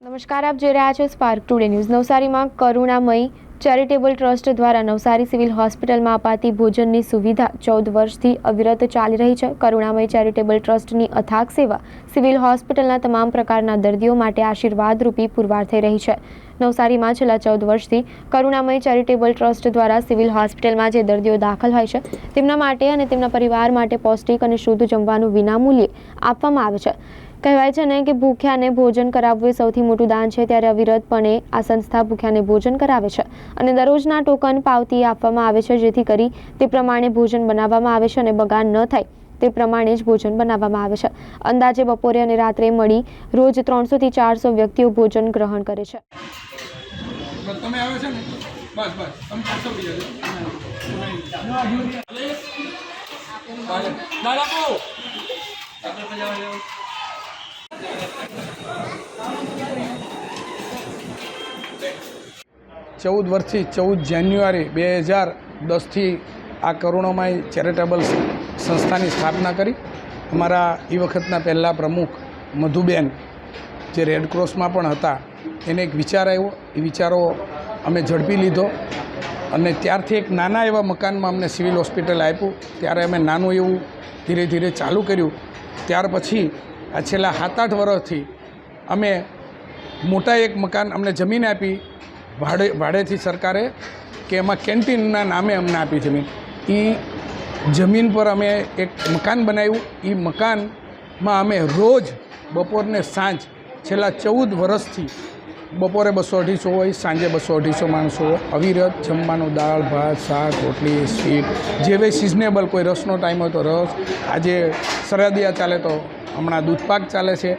નમસ્કાર, આપ જોઈ રહ્યા છો સ્પાર્ક ટુડે ન્યૂઝ। નવસારીમાં કરુણામયી ચેરિટેબલ ટ્રસ્ટ દ્વારા નવસારી સિવિલ હોસ્પિટલમાં અપાતી ભોજનની સુવિધા 14 વર્ષથી અવિરત ચાલી રહી છે। કરુણામયી ચેરિટેબલ ટ્રસ્ટની અથાગ સેવા સિવિલ હોસ્પિટલના તમામ પ્રકારના દર્દીઓ માટે આશીર્વાદરૂપી પુરવાર થઈ રહી છે। નવસારીમાં છેલ્લા 14 વર્ષથી કરુણામયી ચેરિટેબલ ટ્રસ્ટ દ્વારા સિવિલ હોસ્પિટલમાં જે દર્દીઓ દાખલ હોય છે તેમના માટે અને તેમના પરિવાર માટે પૌષ્ટિક અને શુદ્ધ જમવાનું વિનામૂલ્યે આપવામાં આવે છે। કહેવાય છે ને કે ભૂખ્યાને ભોજન કરાવવું એ સૌથી મોટું દાન છે, ત્યારે અવિરતપણે આ સંસ્થા ભૂખ્યાને ભોજન કરાવે છે અને દરરોજના ટોકન પાવતી આપવામાં આવે છે, જેથી કરી તે પ્રમાણે ભોજન બનાવવામાં આવે છે અને બગાડ ન થાય તે પ્રમાણે જ ભોજન બનાવવામાં આવે છે। અંદાજે બપોરે અને રાત્રે મળી રોજ 300 થી 400 વ્યક્તિઓ ભોજન ગ્રહણ કરે છે। તમે આવે છે ને બસ તમે પાછો બીજો चौदह वर्षથી 14 જાન્યુઆરી 2010 આ કરુણામયી ચેરિટેબલ સંસ્થાની સ્થાપના કરી। અમારા એ વખતના પહેલા પ્રમુખ મધુબેન જે રેડક્રોસમાં પણ હતા, એને એક વિચાર આવ્યો। એ વિચારો અમે ઝડપી લીધો અને ત્યારથી એક નાના એવા મકાનમાં અમને સિવિલ હોસ્પિટલ આપ્યું। ત્યારે અમે નાનું એવું ધીરે ધીરે ચાલુ કર્યું। ત્યાર પછી આ છેલ્લા 7-8 વર્ષથી અમે મોટા એક મકાન અમને જમીન આપી ભાડેથી સરકારે, કે એમાં કેન્ટીનના નામે અમને આપી જમીન। એ જમીન પર અમે એક મકાન બનાવ્યું। એ મકાનમાં અમે રોજ બપોરને સાંજ છેલ્લા 14 વર્ષથી બપોરે 200-250 હોય, સાંજે 200-250 માણસો હોય, અવિરત જમવાનું, દાળ ભાત શાક રોટલી સ્વીટ જેવી સિઝનેબલ, કોઈ રસનો ટાઈમ હોય તો રસ, આજે શરદિયા ચાલે તો હમણાં દૂધપાક ચાલે છે।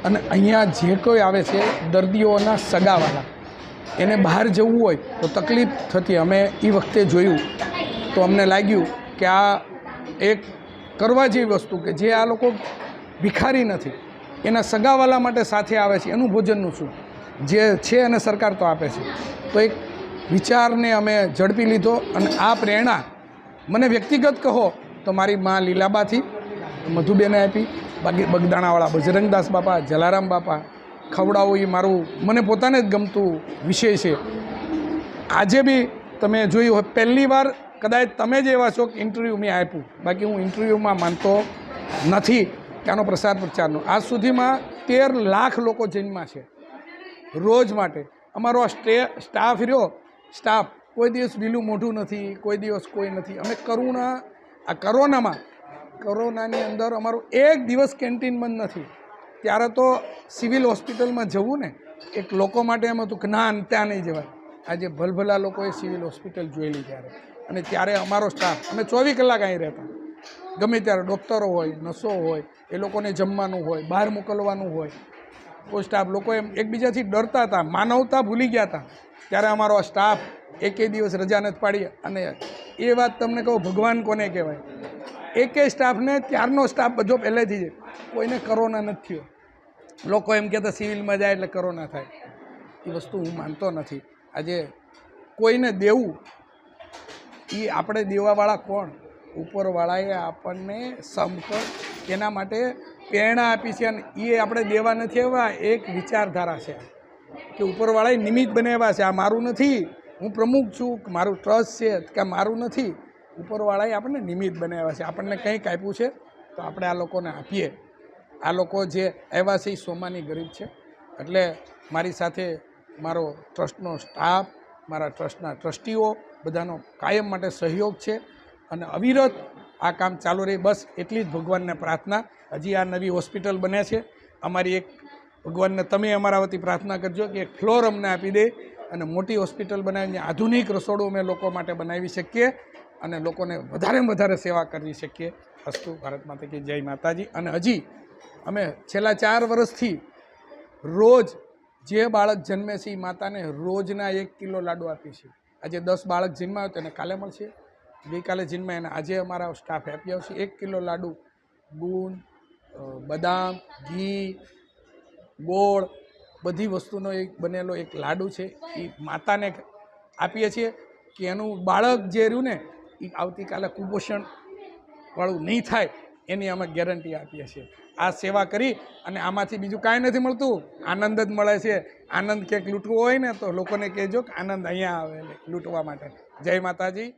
અને અહીંયા જે કોઈ આવે છે દર્દીઓના સગાવાલા, એને બહાર જવું હોય તો તકલીફ થતી। અમે એ વખતે જોયું તો અમને લાગ્યું કે આ એક કરવા જેવી વસ્તુ, કે જે આ લોકો ભિખારી નથી, એના સગાવાલા માટે સાથે આવે છે, એનું ભોજનનું શું જે છે અને સરકાર તો આપે છે। તો એક વિચારને અમે ઝડપી લીધો અને આ પ્રેરણા મને વ્યક્તિગત કહો તો મારી મા લીલાબાથી મધુબેને આપી, બાકી બગદાણાવાળા બજરંગદાસ બાપા, જલારામ બાપા ખવડાવું એ મારું મને પોતાને જ ગમતું વિષય છે। આજે બી તમે જોયું હોય, પહેલી વાર કદાચ તમે જ એવા છો કે ઇન્ટરવ્યૂ મેં આપ્યું, બાકી હું ઇન્ટરવ્યૂમાં માનતો નથી કે આનો પ્રસાર પ્રચારનો। આજ સુધીમાં 13 લાખ લોકો જન્મ્યા છે રોજ માટે। અમારો આ સ્ટાફ રહ્યો, સ્ટાફ કોઈ દિવસ બીલું મોઢું નથી, કોઈ દિવસ કોઈ નથી। અમે કોરોનાની અંદર અમારું એક દિવસ કેન્ટીન બંધ નથી। ત્યારે તો સિવિલ હોસ્પિટલમાં જવું ને એક લોકો માટે એમ હતું કે ના ત્યાં નહીં જવાય। આજે ભલભલા લોકોએ સિવિલ હોસ્પિટલ જોયેલી અને ત્યારે અમારો સ્ટાફ, અમે 24 કલાક અહીં રહેતા, ગમે ત્યારે ડૉક્ટરો હોય, નર્સો હોય, એ લોકોને જમવાનું હોય, બહાર મોકલવાનું હોય, કોઈ સ્ટાફ લોકો એમ એકબીજાથી ડરતા હતા, માનવતા ભૂલી ગયા હતા। ત્યારે અમારો આ સ્ટાફ એકે દિવસ રજા નથી પાડી। અને એ વાત તમને કહું, ભગવાન કોને કહેવાય, એકે સ્ટાફને, ત્યારનો સ્ટાફ બધો પહેલેથી જ, કોઈને કોરોના નથી થયો। લોકો એમ કહેતા સિવિલમાં જાય એટલે કોરોના થાય, એ વસ્તુ હું માનતો નથી। આજે કોઈને દેવું, એ આપણે દેવાવાળા કોણ? ઉપરવાળાએ આપણને એના માટે પ્રેરણા આપી છે અને એ આપણે દેવા નથી આવ્યા, એક વિચારધારા છે કે ઉપરવાળાએ નિમિત્ત બનાવ્યા છે। આ મારું નથી, હું પ્રમુખ છું, મારું ટ્રસ્ટ છે કે મારું નથી, ઉપરવાળાએ આપણને નિમિત્ત બનાવ્યા છે। આપણને કંઈક આપ્યું છે તો આપણે આ લોકોને આપીએ। આ લોકો જે આવ્યા છે એ સોમાની ગરીબ છે। એટલે મારી સાથે મારો ટ્રસ્ટનો સ્ટાફ, મારા ટ્રસ્ટના ટ્રસ્ટીઓ બધાનો કાયમ માટે સહયોગ છે અને અવિરત આ કામ ચાલુ રહે, બસ એટલી જ ભગવાનને પ્રાર્થના। હજી આ નવી હોસ્પિટલ બને છે, અમારી એક ભગવાનને તમે અમારા વતી પ્રાર્થના કરજો કે એક ફ્લોર અમને આપી દે અને મોટી હોસ્પિટલ બનાવીને આધુનિક રસોડું અમે લોકો માટે બનાવી શકીએ અને લોકોને વધારેમાં વધારે સેવા કરી શકીએ। અસ્તુ, ભારત માતા કી જય માતાજી। અને હજી અમે છેલ્લા 4 વર્ષથી રોજ જે બાળક જન્મે છે એ માતાને રોજના 1 કિલો લાડુ આપીએ છીએ। આજે 10 બાળક જન્માયો તો એને કાલે મળશે, ગઈકાલે જન્માય એને આજે અમારા સ્ટાફ આપી આવશે 1 કિલો લાડુ। ગુંદ, બદામ, ઘી, ગોળ બધી વસ્તુનો એક બનેલો એક લાડુ છે, એ માતાને આપીએ છીએ કે એનું બાળક જે રહ્યું ને એ આવતીકાલે કુપોષણવાળું નહીં થાય એની અમે ગેરંટી આપીએ છીએ. આ સેવા કરી અને આમાંથી બીજું કાંઈ નથી મળતું, આનંદ જ મળે છે. આનંદ ક્યાંક લૂંટવો હોય ને તો લોકોને કહેજો કે આનંદ અહીંયા આવે લૂંટવા માટે. જય માતાજી.